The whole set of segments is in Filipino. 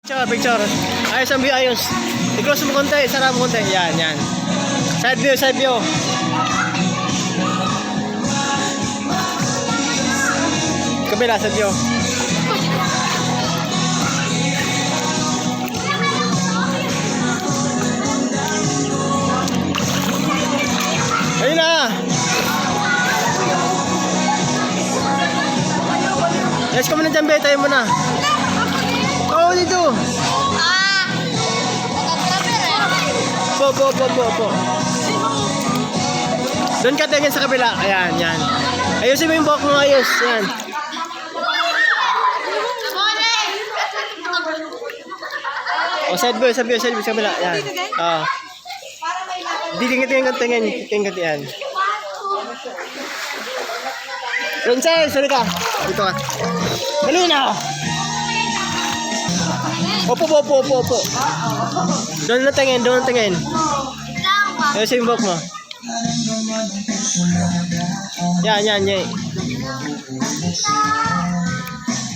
Picture. Ayos ang view, ayos. I-close mo konti, sarap mo konti. Yan, yan. Side view, side view. Kabila, side view. Ayun na. Let's come na dyan, tayo muna. Oo, dito. Po. Doon ka tingin sa kabila. Ayan, yan. Ayusin mo yung buhok mo, ayos. Yan. O, side view, sa kabila. Yan. Tingin. Yan. Princess, sali ka. Dito ka. Dali na. Opo. Doon na tingin. Ayusin yung buhok mo. Yan.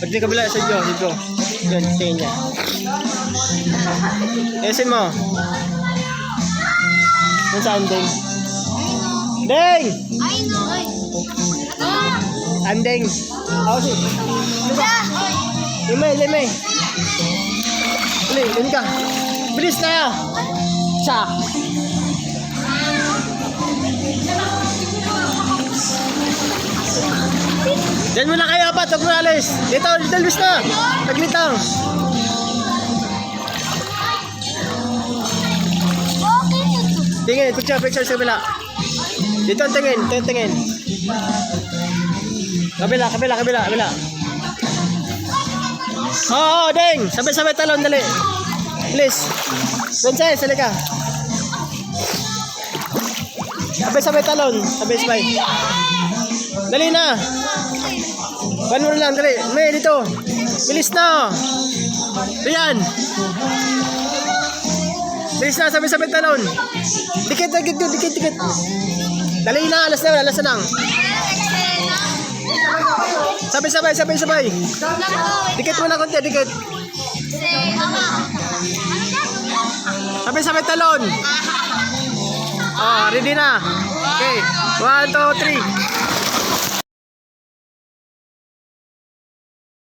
Pagdi kabila sa dito. Yan, tingin niya. Ayusin mo. Yan saan, Deng? Deng! Andeng. Ako si. Limay. Dali ka. Bilis na. Siya. Diyan muna kayo apat, huwag mo alis. Dito, bis na. Taglit lang. Tingin, picture sa kabila. Dito, tingin. Kabila. Oo, Deng. Sabay talon, dali. Please. Princess, sali ka. Sabay talon. Sabay. Dali na. One more lang, dali. May, dito. Bilis na. Riyan. Bilis na, sabay talon. Dikit. Dali na, alas na lang. Sabay. Dikit mo na konti, dikit. Sabay talon. Oh, ready na. Okay. 1, 2, 3.